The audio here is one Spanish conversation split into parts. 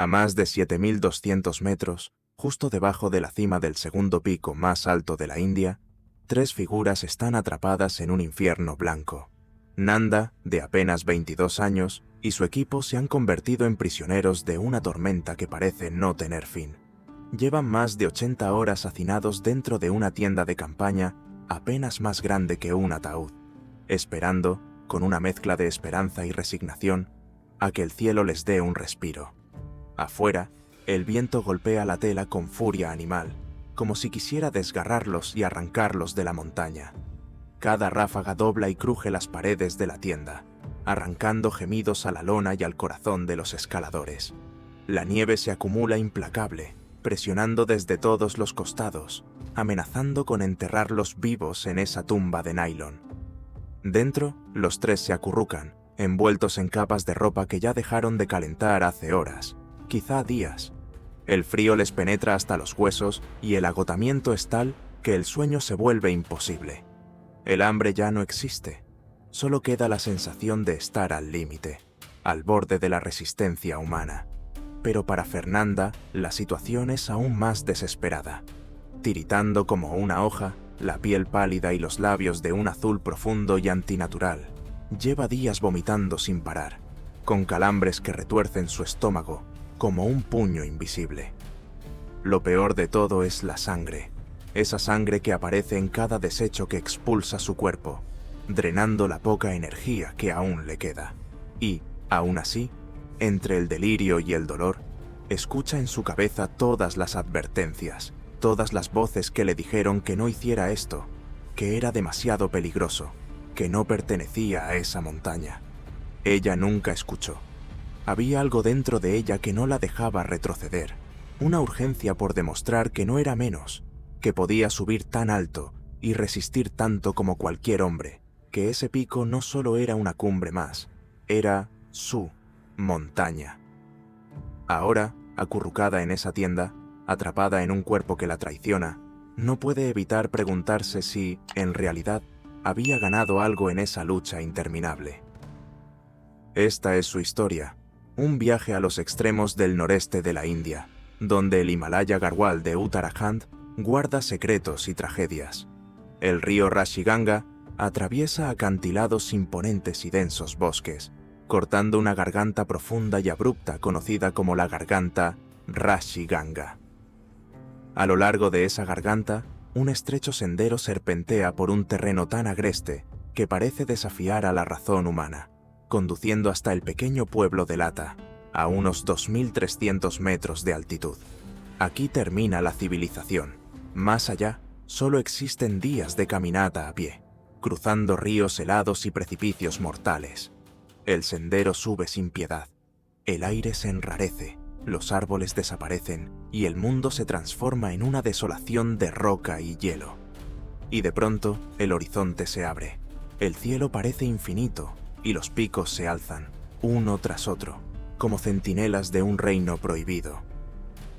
A más de 7.200 metros, justo debajo de la cima del segundo pico más alto de la India, 3 figuras están atrapadas en un infierno blanco. Nanda, de apenas 22 años, y su equipo se han convertido en prisioneros de una tormenta que parece no tener fin. Llevan más de 80 horas hacinados dentro de una tienda de campaña apenas más grande que un ataúd, esperando, con una mezcla de esperanza y resignación, a que el cielo les dé un respiro. Afuera, el viento golpea la tela con furia animal, como si quisiera desgarrarlos y arrancarlos de la montaña. Cada ráfaga dobla y cruje las paredes de la tienda, arrancando gemidos a la lona y al corazón de los escaladores. La nieve se acumula implacable, presionando desde todos los costados, amenazando con enterrarlos vivos en esa tumba de nylon. Dentro, los 3 se acurrucan, envueltos en capas de ropa que ya dejaron de calentar hace horas, quizá días. El frío les penetra hasta los huesos y el agotamiento es tal que el sueño se vuelve imposible. El hambre ya no existe, solo queda la sensación de estar al límite, al borde de la resistencia humana. Pero para Fernanda, la situación es aún más desesperada. Tiritando como una hoja, la piel pálida y los labios de un azul profundo y antinatural, lleva días vomitando sin parar, con calambres que retuercen su estómago como un puño invisible. Lo peor de todo es la sangre, esa sangre que aparece en cada desecho que expulsa su cuerpo, drenando la poca energía que aún le queda. Y, aún así, entre el delirio y el dolor, escucha en su cabeza todas las advertencias, todas las voces que le dijeron que no hiciera esto, que era demasiado peligroso, que no pertenecía a esa montaña. Ella nunca escuchó. Había algo dentro de ella que no la dejaba retroceder, una urgencia por demostrar que no era menos, que podía subir tan alto y resistir tanto como cualquier hombre, que ese pico no solo era una cumbre más, era su montaña. Ahora, acurrucada en esa tienda, atrapada en un cuerpo que la traiciona, no puede evitar preguntarse si, en realidad, había ganado algo en esa lucha interminable. Esta es su historia, un viaje a los extremos del noreste de la India, donde el Himalaya Garhwal de Uttarakhand guarda secretos y tragedias. El río Rashi Ganga atraviesa acantilados imponentes y densos bosques, cortando una garganta profunda y abrupta conocida como la garganta Rashi Ganga. A lo largo de esa garganta, un estrecho sendero serpentea por un terreno tan agreste que parece desafiar a la razón humana, conduciendo hasta el pequeño pueblo de Lata, a unos 2.300 metros de altitud. Aquí termina la civilización. Más allá, solo existen días de caminata a pie, cruzando ríos helados y precipicios mortales. El sendero sube sin piedad. El aire se enrarece, los árboles desaparecen y el mundo se transforma en una desolación de roca y hielo. Y de pronto, el horizonte se abre. El cielo parece infinito y los picos se alzan, uno tras otro, como centinelas de un reino prohibido.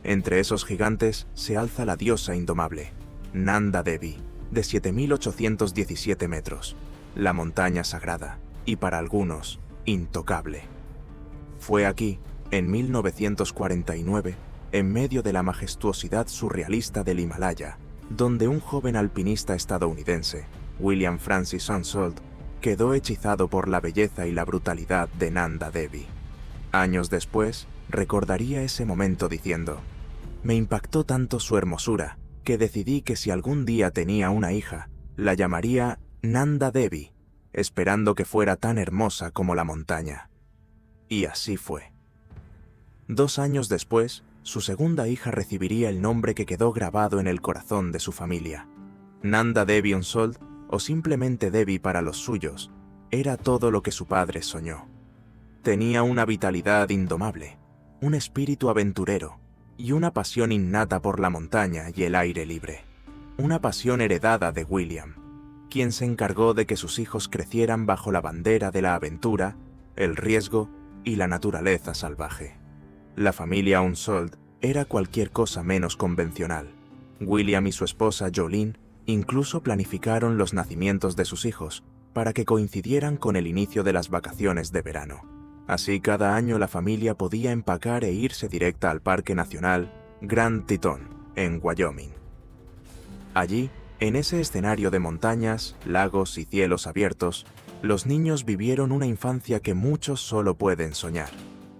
Entre esos gigantes se alza la diosa indomable, Nanda Devi, de 7.817 metros, la montaña sagrada, y para algunos, intocable. Fue aquí, en 1949, en medio de la majestuosidad surrealista del Himalaya, donde un joven alpinista estadounidense, William Francis Unsold, quedó hechizado por la belleza y la brutalidad de Nanda Devi. Años después, recordaría ese momento diciendo: «Me impactó tanto su hermosura que decidí que si algún día tenía una hija, la llamaría Nanda Devi, esperando que fuera tan hermosa como la montaña». Y así fue. 2 años después, su segunda hija recibiría el nombre que quedó grabado en el corazón de su familia. Nanda Devi Unsold, o simplemente Devi para los suyos, era todo lo que su padre soñó. Tenía una vitalidad indomable, un espíritu aventurero y una pasión innata por la montaña y el aire libre. Una pasión heredada de William, quien se encargó de que sus hijos crecieran bajo la bandera de la aventura, el riesgo y la naturaleza salvaje. La familia Unsold era cualquier cosa menos convencional. William y su esposa Jolene incluso planificaron los nacimientos de sus hijos para que coincidieran con el inicio de las vacaciones de verano. Así cada año la familia podía empacar e irse directa al Parque Nacional Grand Teton, en Wyoming. Allí, en ese escenario de montañas, lagos y cielos abiertos, los niños vivieron una infancia que muchos solo pueden soñar,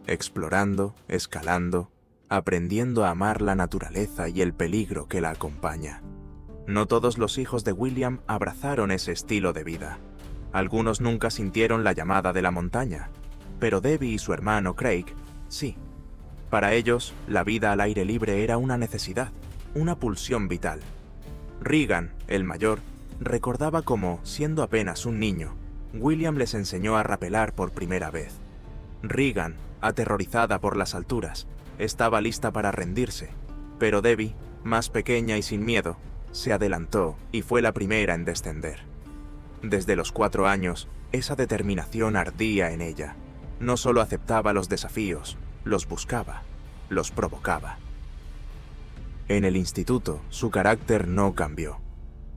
explorando, escalando, aprendiendo a amar la naturaleza y el peligro que la acompaña. No todos los hijos de William abrazaron ese estilo de vida. Algunos nunca sintieron la llamada de la montaña, pero Debbie y su hermano Craig, sí. Para ellos, la vida al aire libre era una necesidad, una pulsión vital. Regan, el mayor, recordaba cómo, siendo apenas un niño, William les enseñó a rapelar por primera vez. Regan, aterrorizada por las alturas, estaba lista para rendirse, pero Debbie, más pequeña y sin miedo, se adelantó y fue la primera en descender. Desde los 4 años, esa determinación ardía en ella. No solo aceptaba los desafíos, los buscaba, los provocaba. En el instituto, su carácter no cambió.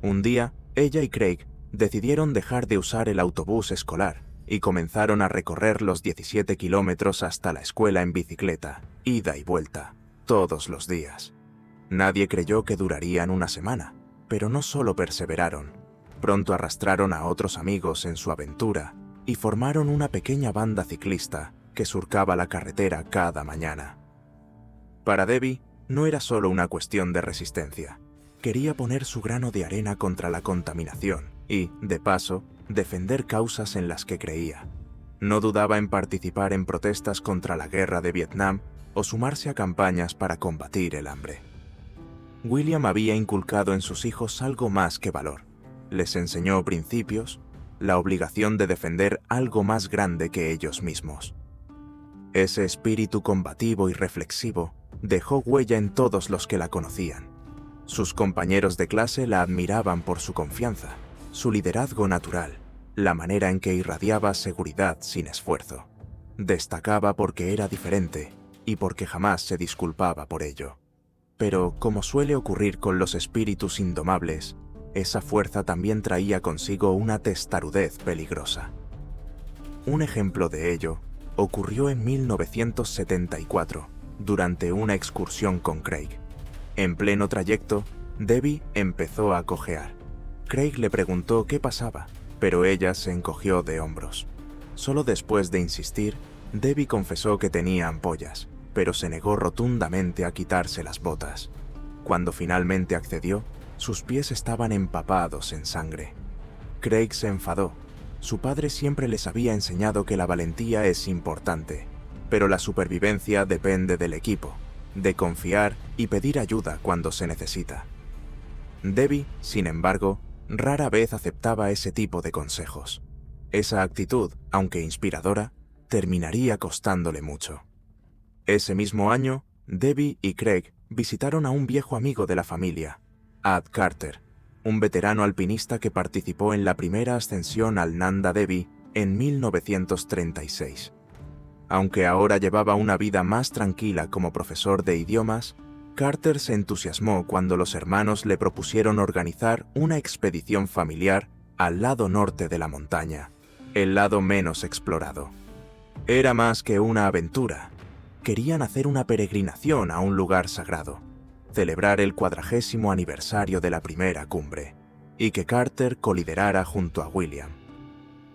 Un día, ella y Craig decidieron dejar de usar el autobús escolar y comenzaron a recorrer los 17 kilómetros hasta la escuela en bicicleta, ida y vuelta, todos los días. Nadie creyó que durarían una semana, pero no solo perseveraron. Pronto arrastraron a otros amigos en su aventura y formaron una pequeña banda ciclista que surcaba la carretera cada mañana. Para Debbie, no era solo una cuestión de resistencia. Quería poner su grano de arena contra la contaminación y, de paso, defender causas en las que creía. No dudaba en participar en protestas contra la guerra de Vietnam o sumarse a campañas para combatir el hambre. William había inculcado en sus hijos algo más que valor. Les enseñó principios, la obligación de defender algo más grande que ellos mismos. Ese espíritu combativo y reflexivo dejó huella en todos los que la conocían. Sus compañeros de clase la admiraban por su confianza, su liderazgo natural, la manera en que irradiaba seguridad sin esfuerzo. Destacaba porque era diferente y porque jamás se disculpaba por ello. Pero, como suele ocurrir con los espíritus indomables, esa fuerza también traía consigo una testarudez peligrosa. Un ejemplo de ello ocurrió en 1974, durante una excursión con Craig. En pleno trayecto, Debbie empezó a cojear. Craig le preguntó qué pasaba, pero ella se encogió de hombros. Solo después de insistir, Debbie confesó que tenía ampollas, pero se negó rotundamente a quitarse las botas. Cuando finalmente accedió, sus pies estaban empapados en sangre. Craig se enfadó. Su padre siempre les había enseñado que la valentía es importante, pero la supervivencia depende del equipo, de confiar y pedir ayuda cuando se necesita. Debbie, sin embargo, rara vez aceptaba ese tipo de consejos. Esa actitud, aunque inspiradora, terminaría costándole mucho. Ese mismo año, Debbie y Craig visitaron a un viejo amigo de la familia, Ad Carter, un veterano alpinista que participó en la primera ascensión al Nanda Devi en 1936. Aunque ahora llevaba una vida más tranquila como profesor de idiomas, Carter se entusiasmó cuando los hermanos le propusieron organizar una expedición familiar al lado norte de la montaña, el lado menos explorado. Era más que una aventura. Querían hacer una peregrinación a un lugar sagrado, celebrar el 40º aniversario de la primera cumbre, y que Carter coliderara junto a William.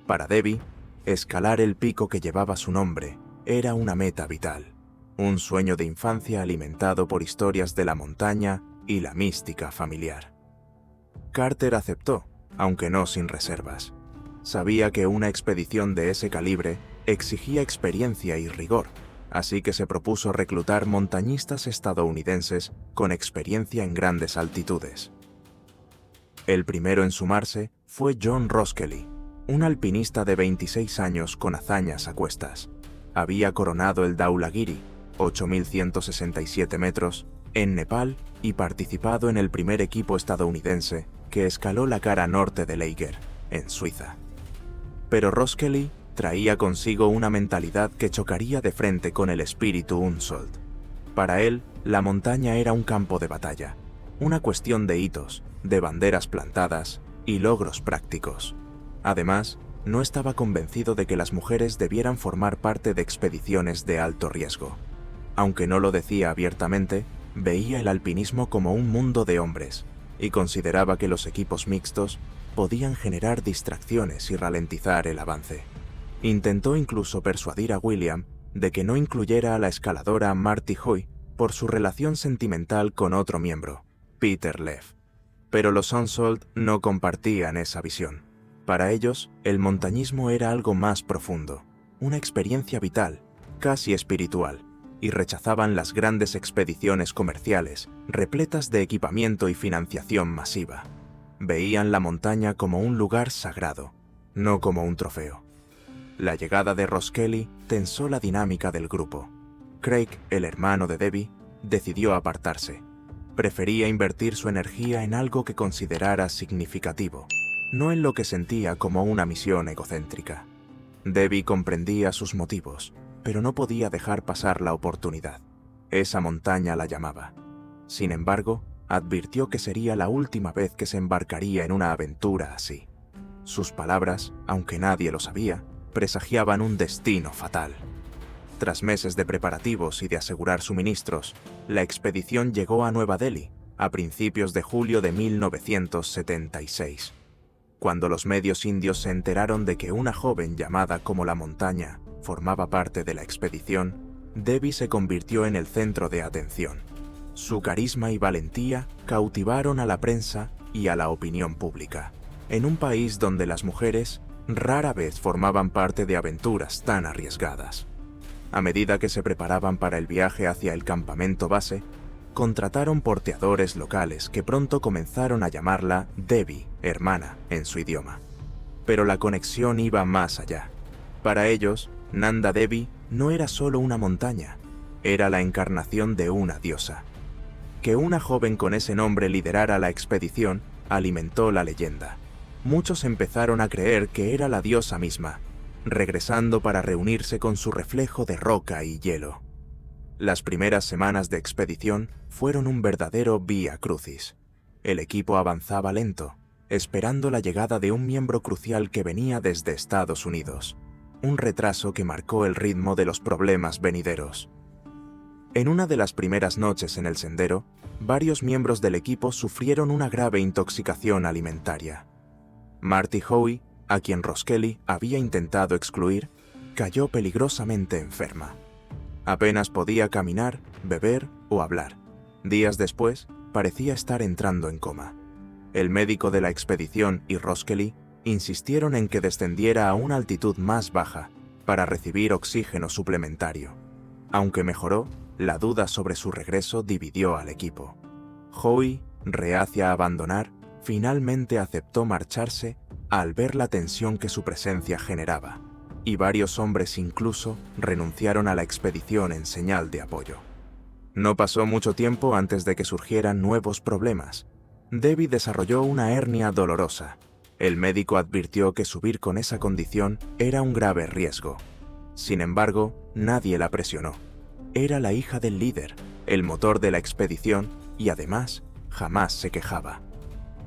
Para Debbie, escalar el pico que llevaba su nombre era una meta vital, un sueño de infancia alimentado por historias de la montaña y la mística familiar. Carter aceptó, aunque no sin reservas. Sabía que una expedición de ese calibre exigía experiencia y rigor, así que se propuso reclutar montañistas estadounidenses con experiencia en grandes altitudes. El primero en sumarse fue John Roskelley, un alpinista de 26 años con hazañas a cuestas. Había coronado el Dhaulagiri, 8.167 metros, en Nepal y participado en el primer equipo estadounidense que escaló la cara norte del Eiger, en Suiza. Pero Roskelley traía consigo una mentalidad que chocaría de frente con el espíritu Unsold. Para él, la montaña era un campo de batalla, una cuestión de hitos, de banderas plantadas y logros prácticos. Además, no estaba convencido de que las mujeres debieran formar parte de expediciones de alto riesgo. Aunque no lo decía abiertamente, veía el alpinismo como un mundo de hombres y consideraba que los equipos mixtos podían generar distracciones y ralentizar el avance. Intentó incluso persuadir a William de que no incluyera a la escaladora Marty Hoy por su relación sentimental con otro miembro, Peter Leff. Pero los Unsold no compartían esa visión. Para ellos, el montañismo era algo más profundo, una experiencia vital, casi espiritual, y rechazaban las grandes expediciones comerciales, repletas de equipamiento y financiación masiva. Veían la montaña como un lugar sagrado, no como un trofeo. La llegada de Ross Kelly tensó la dinámica del grupo. Craig, el hermano de Debbie, decidió apartarse. Prefería invertir su energía en algo que considerara significativo, no en lo que sentía como una misión egocéntrica. Debbie comprendía sus motivos, pero no podía dejar pasar la oportunidad. Esa montaña la llamaba. Sin embargo, advirtió que sería la última vez que se embarcaría en una aventura así. Sus palabras, aunque nadie lo sabía, presagiaban un destino fatal. Tras meses de preparativos y de asegurar suministros, la expedición llegó a Nueva Delhi a principios de julio de 1976. Cuando los medios indios se enteraron de que una joven llamada como la Montaña formaba parte de la expedición, Debbie se convirtió en el centro de atención. Su carisma y valentía cautivaron a la prensa y a la opinión pública, en un país donde las mujeres rara vez formaban parte de aventuras tan arriesgadas. A medida que se preparaban para el viaje hacia el campamento base, contrataron porteadores locales que pronto comenzaron a llamarla Debbie, hermana, en su idioma. Pero la conexión iba más allá. Para ellos, Nanda Devi no era solo una montaña, era la encarnación de una diosa. Que una joven con ese nombre liderara la expedición alimentó la leyenda. Muchos empezaron a creer que era la diosa misma, regresando para reunirse con su reflejo de roca y hielo. Las primeras semanas de expedición fueron un verdadero vía crucis. El equipo avanzaba lento, esperando la llegada de un miembro crucial que venía desde Estados Unidos, un retraso que marcó el ritmo de los problemas venideros. En una de las primeras noches en el sendero, varios miembros del equipo sufrieron una grave intoxicación alimentaria. Marty Hoy, a quien Ross Kelly había intentado excluir, cayó peligrosamente enferma. Apenas podía caminar, beber o hablar. Días después, parecía estar entrando en coma. El médico de la expedición y Ross Kelly insistieron en que descendiera a una altitud más baja para recibir oxígeno suplementario. Aunque mejoró, la duda sobre su regreso dividió al equipo. Hoy, reacia a abandonar, finalmente aceptó marcharse al ver la tensión que su presencia generaba, y varios hombres incluso renunciaron a la expedición en señal de apoyo. No pasó mucho tiempo antes de que surgieran nuevos problemas. Debbie desarrolló una hernia dolorosa. El médico advirtió que subir con esa condición era un grave riesgo. Sin embargo, nadie la presionó. Era la hija del líder, el motor de la expedición, y además, jamás se quejaba.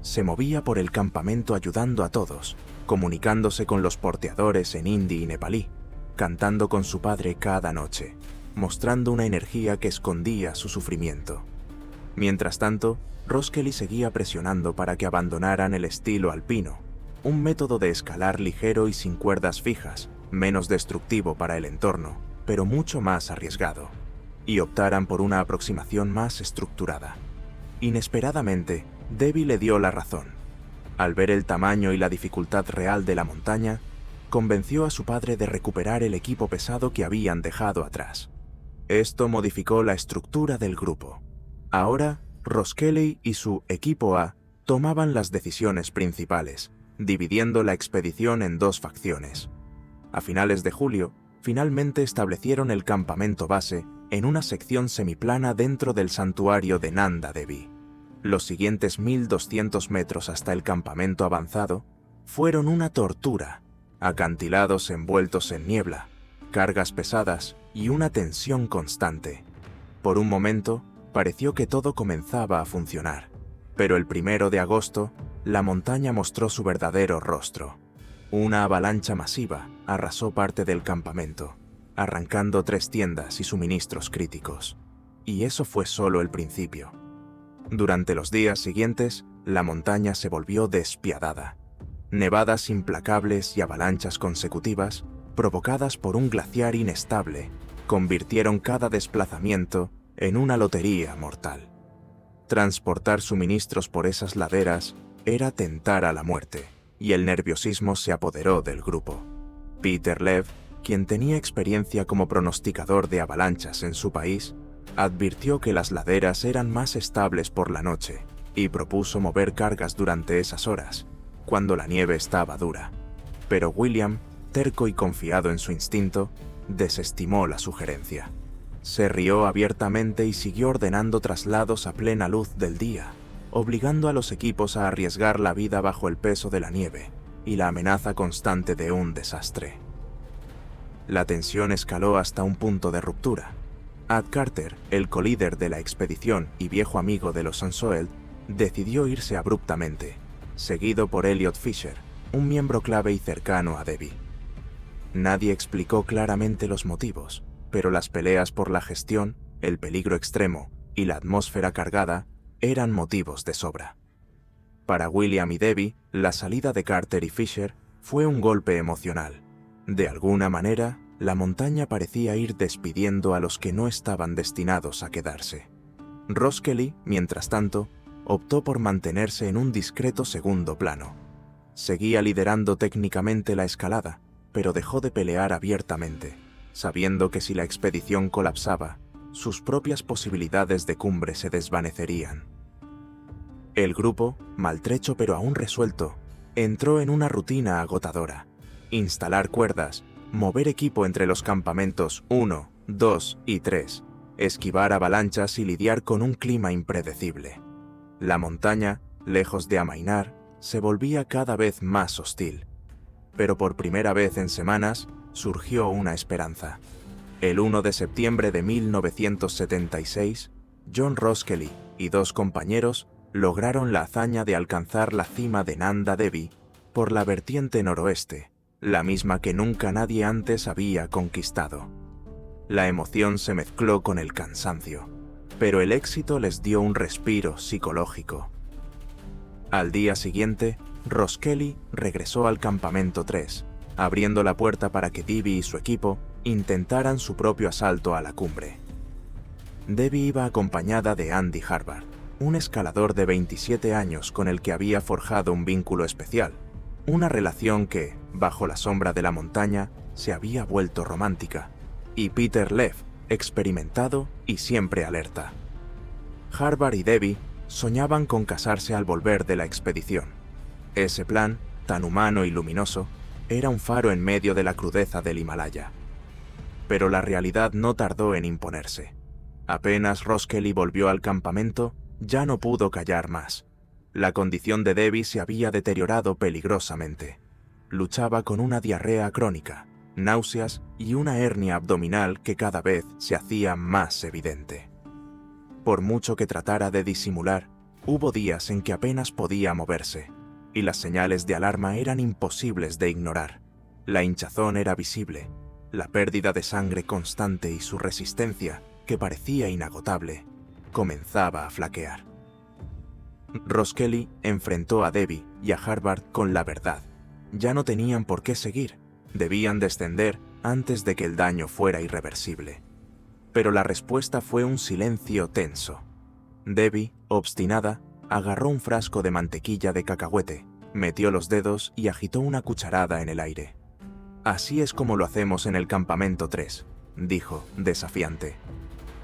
Se movía por el campamento ayudando a todos, comunicándose con los porteadores en hindi y nepalí, cantando con su padre cada noche, mostrando una energía que escondía su sufrimiento. Mientras tanto, Ross Kelly seguía presionando para que abandonaran el estilo alpino, un método de escalar ligero y sin cuerdas fijas, menos destructivo para el entorno, pero mucho más arriesgado, y optaran por una aproximación más estructurada. Inesperadamente, Debbie le dio la razón. Al ver el tamaño y la dificultad real de la montaña, convenció a su padre de recuperar el equipo pesado que habían dejado atrás. Esto modificó la estructura del grupo. Ahora, Ross Kelly y su equipo A tomaban las decisiones principales, dividiendo la expedición en dos facciones. A finales de julio, finalmente establecieron el campamento base en una sección semiplana dentro del santuario de Nanda Devi. Los siguientes 1200 metros hasta el campamento avanzado fueron una tortura, acantilados envueltos en niebla, cargas pesadas y una tensión constante. Por un momento, pareció que todo comenzaba a funcionar, pero el 1 de agosto, la montaña mostró su verdadero rostro. Una avalancha masiva arrasó parte del campamento, arrancando 3 tiendas y suministros críticos. Y eso fue solo el principio. Durante los días siguientes, la montaña se volvió despiadada. Nevadas implacables y avalanchas consecutivas, provocadas por un glaciar inestable, convirtieron cada desplazamiento en una lotería mortal. Transportar suministros por esas laderas era tentar a la muerte, y el nerviosismo se apoderó del grupo. Peter Lev, quien tenía experiencia como pronosticador de avalanchas en su país, advirtió que las laderas eran más estables por la noche y propuso mover cargas durante esas horas, cuando la nieve estaba dura. Pero William, terco y confiado en su instinto, desestimó la sugerencia. Se rió abiertamente y siguió ordenando traslados a plena luz del día, obligando a los equipos a arriesgar la vida bajo el peso de la nieve y la amenaza constante de un desastre. La tensión escaló hasta un punto de ruptura. Ad Carter, el colíder de la expedición y viejo amigo de los Sansoeld, decidió irse abruptamente, seguido por Elliot Fisher, un miembro clave y cercano a Debbie. Nadie explicó claramente los motivos, pero las peleas por la gestión, el peligro extremo y la atmósfera cargada eran motivos de sobra. Para William y Debbie, la salida de Carter y Fisher fue un golpe emocional. De alguna manera, la montaña parecía ir despidiendo a los que no estaban destinados a quedarse. Ross Kelly, mientras tanto, optó por mantenerse en un discreto segundo plano. Seguía liderando técnicamente la escalada, pero dejó de pelear abiertamente, sabiendo que si la expedición colapsaba, sus propias posibilidades de cumbre se desvanecerían. El grupo, maltrecho pero aún resuelto, entró en una rutina agotadora: instalar cuerdas, mover equipo entre los campamentos 1, 2 y 3, esquivar avalanchas y lidiar con un clima impredecible. La montaña, lejos de amainar, se volvía cada vez más hostil. Pero por primera vez en semanas surgió una esperanza. El 1 de septiembre de 1976, John Ross Kelly y 2 compañeros lograron la hazaña de alcanzar la cima de Nanda Devi por la vertiente noroeste, la misma que nunca nadie antes había conquistado. La emoción se mezcló con el cansancio, pero el éxito les dio un respiro psicológico. Al día siguiente, Ross Kelly regresó al campamento 3, abriendo la puerta para que Debbie y su equipo intentaran su propio asalto a la cumbre. Debbie iba acompañada de Andy Harvard, un escalador de 27 años con el que había forjado un vínculo especial, una relación que, bajo la sombra de la montaña, se había vuelto romántica, y Peter Lev, experimentado y siempre alerta. Harvard y Debbie soñaban con casarse al volver de la expedición. Ese plan, tan humano y luminoso, era un faro en medio de la crudeza del Himalaya. Pero la realidad no tardó en imponerse. Apenas Ross Kelly volvió al campamento, ya no pudo callar más. La condición de Debbie se había deteriorado peligrosamente. Luchaba con una diarrea crónica, náuseas y una hernia abdominal que cada vez se hacía más evidente. Por mucho que tratara de disimular, hubo días en que apenas podía moverse, y las señales de alarma eran imposibles de ignorar. La hinchazón era visible, la pérdida de sangre constante y su resistencia, que parecía inagotable, comenzaba a flaquear. Ross Kelly enfrentó a Debbie y a Harvard con la verdad. Ya no tenían por qué seguir, debían descender antes de que el daño fuera irreversible. Pero la respuesta fue un silencio tenso. Debbie, obstinada, agarró un frasco de mantequilla de cacahuete, metió los dedos y agitó una cucharada en el aire. «Así es como lo hacemos en el campamento 3», dijo, desafiante.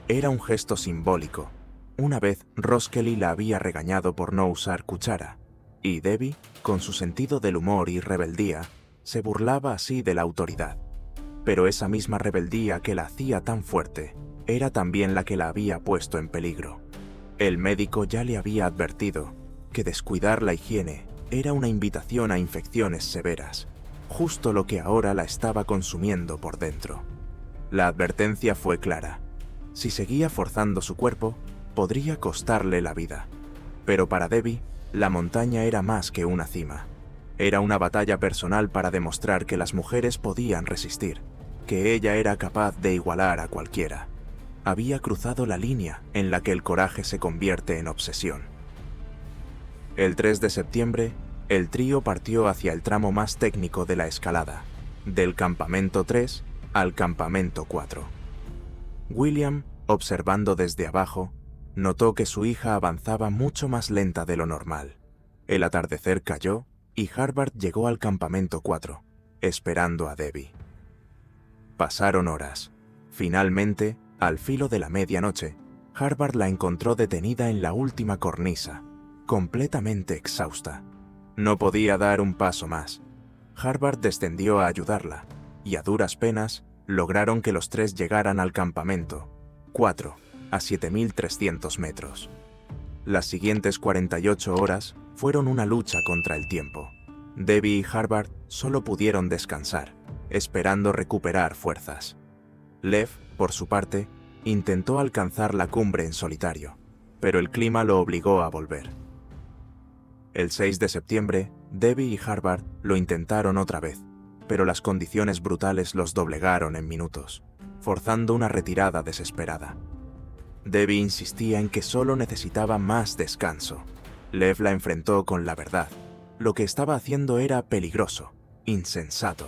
Era un gesto simbólico. Una vez Ross Kelly la había regañado por no usar cuchara, y Debbie, con su sentido del humor y rebeldía, se burlaba así de la autoridad. Pero esa misma rebeldía que la hacía tan fuerte era también la que la había puesto en peligro. El médico ya le había advertido que descuidar la higiene era una invitación a infecciones severas, justo lo que ahora la estaba consumiendo por dentro. La advertencia fue clara. Si seguía forzando su cuerpo, podría costarle la vida. Pero para Debbie, la montaña era más que una cima. Era una batalla personal para demostrar que las mujeres podían resistir, que ella era capaz de igualar a cualquiera. Había cruzado la línea en la que el coraje se convierte en obsesión. El 3 de septiembre, el trío partió hacia el tramo más técnico de la escalada, del campamento 3 al campamento 4. William, observando desde abajo, notó que su hija avanzaba mucho más lenta de lo normal. El atardecer cayó y Harvard llegó al campamento 4, esperando a Debbie. Pasaron horas. Finalmente, al filo de la medianoche, Harvard la encontró detenida en la última cornisa, completamente exhausta. No podía dar un paso más. Harvard descendió a ayudarla, y a duras penas lograron que los tres llegaran al campamento 4, a 7.300 metros. Las siguientes 48 horas fueron una lucha contra el tiempo. Debbie y Harvard solo pudieron descansar, esperando recuperar fuerzas. Lev, por su parte, intentó alcanzar la cumbre en solitario, pero el clima lo obligó a volver. El 6 de septiembre, Debbie y Harvard lo intentaron otra vez, pero las condiciones brutales los doblegaron en minutos, forzando una retirada desesperada. Debbie insistía en que solo necesitaba más descanso. Lev la enfrentó con la verdad. Lo que estaba haciendo era peligroso, insensato.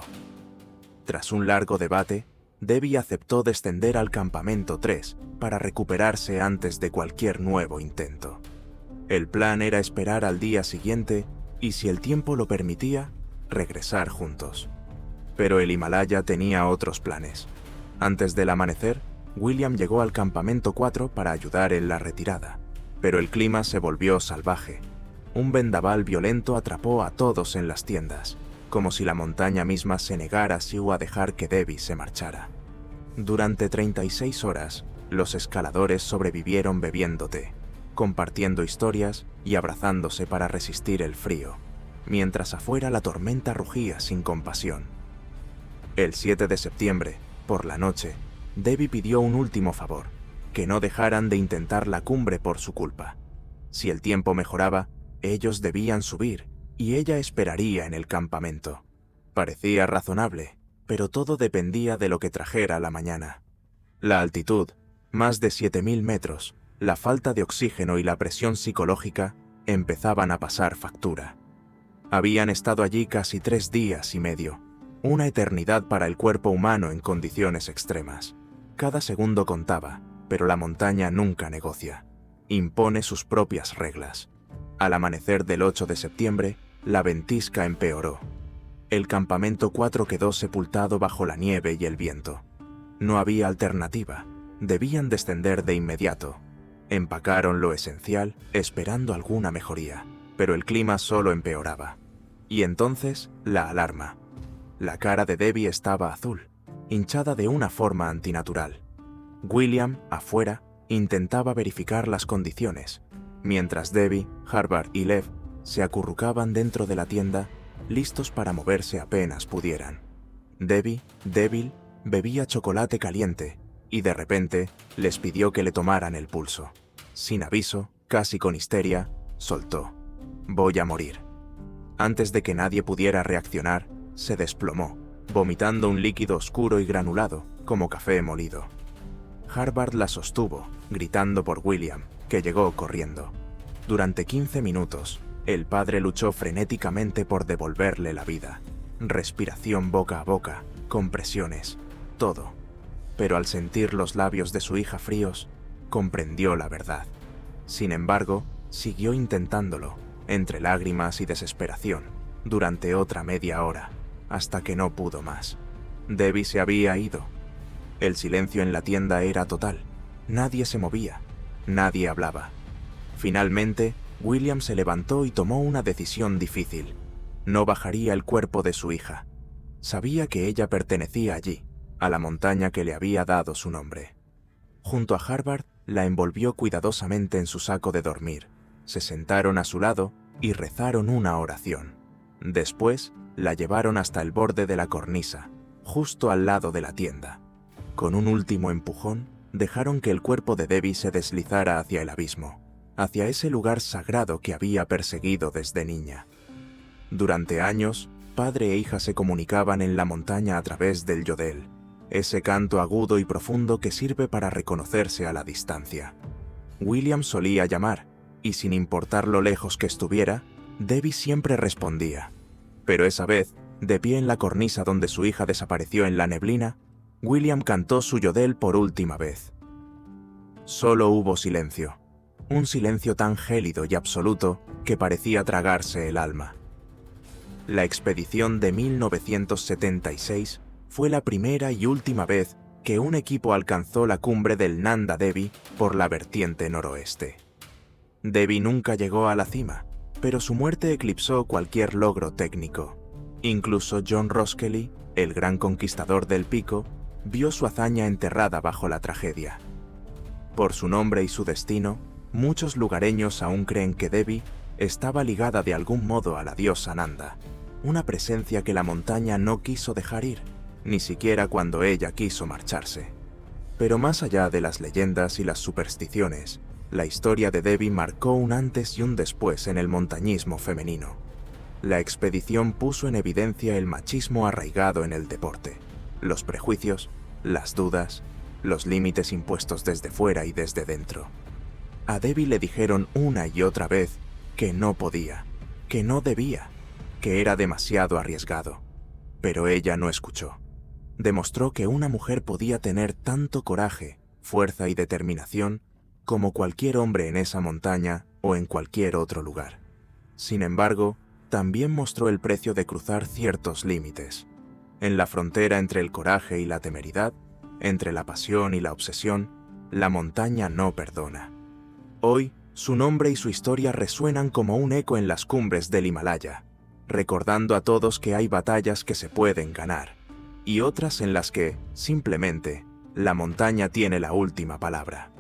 Tras un largo debate, Debbie aceptó descender al campamento 3 para recuperarse antes de cualquier nuevo intento. El plan era esperar al día siguiente y, si el tiempo lo permitía, regresar juntos. Pero el Himalaya tenía otros planes. Antes del amanecer, William llegó al campamento 4 para ayudar en la retirada, pero el clima se volvió salvaje. Un vendaval violento atrapó a todos en las tiendas, como si la montaña misma se negara a dejar que Debbie se marchara. Durante 36 horas, los escaladores sobrevivieron bebiendo té, compartiendo historias y abrazándose para resistir el frío, mientras afuera la tormenta rugía sin compasión. El 7 de septiembre, por la noche, Debbie pidió un último favor, que no dejaran de intentar la cumbre por su culpa. Si el tiempo mejoraba, ellos debían subir, y ella esperaría en el campamento. Parecía razonable, pero todo dependía de lo que trajera la mañana. La altitud, más de 7.000 metros, la falta de oxígeno y la presión psicológica empezaban a pasar factura. Habían estado allí casi 3 días y medio, una eternidad para el cuerpo humano en condiciones extremas. Cada segundo contaba, pero la montaña nunca negocia. Impone sus propias reglas. Al amanecer del 8 de septiembre, la ventisca empeoró. El campamento 4 quedó sepultado bajo la nieve y el viento. No había alternativa. Debían descender de inmediato. Empacaron lo esencial, esperando alguna mejoría, pero el clima solo empeoraba. Y entonces, la alarma. La cara de Debbie estaba azul, hinchada de una forma antinatural. William, afuera, intentaba verificar las condiciones, mientras Debbie, Harvard y Lev se acurrucaban dentro de la tienda, listos para moverse apenas pudieran. Debbie, débil, bebía chocolate caliente y de repente les pidió que le tomaran el pulso. Sin aviso, casi con histeria, soltó: «Voy a morir». Antes de que nadie pudiera reaccionar, se desplomó, vomitando un líquido oscuro y granulado, como café molido. Harvard la sostuvo, gritando por William, que llegó corriendo. Durante 15 minutos, el padre luchó frenéticamente por devolverle la vida. Respiración boca a boca, compresiones, todo. Pero al sentir los labios de su hija fríos, comprendió la verdad. Sin embargo, siguió intentándolo, entre lágrimas y desesperación, durante otra media hora, hasta que no pudo más. Debbie se había ido. El silencio en la tienda era total. Nadie se movía, nadie hablaba. Finalmente, William se levantó y tomó una decisión difícil. No bajaría el cuerpo de su hija. Sabía que ella pertenecía allí, a la montaña que le había dado su nombre. Junto a Harvard, la envolvió cuidadosamente en su saco de dormir. Se sentaron a su lado y rezaron una oración. Después, la llevaron hasta el borde de la cornisa, justo al lado de la tienda. Con un último empujón, dejaron que el cuerpo de Debbie se deslizara hacia el abismo, hacia ese lugar sagrado que había perseguido desde niña. Durante años, padre e hija se comunicaban en la montaña a través del yodel, ese canto agudo y profundo que sirve para reconocerse a la distancia. William solía llamar, y sin importar lo lejos que estuviera, Debbie siempre respondía. Pero esa vez, de pie en la cornisa donde su hija desapareció en la neblina, William cantó su yodel por última vez. Solo hubo silencio, un silencio tan gélido y absoluto que parecía tragarse el alma. La expedición de 1976 fue la primera y última vez que un equipo alcanzó la cumbre del Nanda Devi por la vertiente noroeste. Devi nunca llegó a la cima, pero su muerte eclipsó cualquier logro técnico. Incluso John Roskelly, el gran conquistador del pico, vio su hazaña enterrada bajo la tragedia. Por su nombre y su destino, muchos lugareños aún creen que Devi estaba ligada de algún modo a la diosa Nanda, una presencia que la montaña no quiso dejar ir, ni siquiera cuando ella quiso marcharse. Pero más allá de las leyendas y las supersticiones, la historia de Devi marcó un antes y un después en el montañismo femenino. La expedición puso en evidencia el machismo arraigado en el deporte, los prejuicios, las dudas, los límites impuestos desde fuera y desde dentro. A Devi le dijeron una y otra vez que no podía, que no debía, que era demasiado arriesgado. Pero ella no escuchó. Demostró que una mujer podía tener tanto coraje, fuerza y determinación como cualquier hombre en esa montaña o en cualquier otro lugar. Sin embargo, también mostró el precio de cruzar ciertos límites. En la frontera entre el coraje y la temeridad, entre la pasión y la obsesión, la montaña no perdona. Hoy, su nombre y su historia resuenan como un eco en las cumbres del Himalaya, recordando a todos que hay batallas que se pueden ganar, y otras en las que, simplemente, la montaña tiene la última palabra.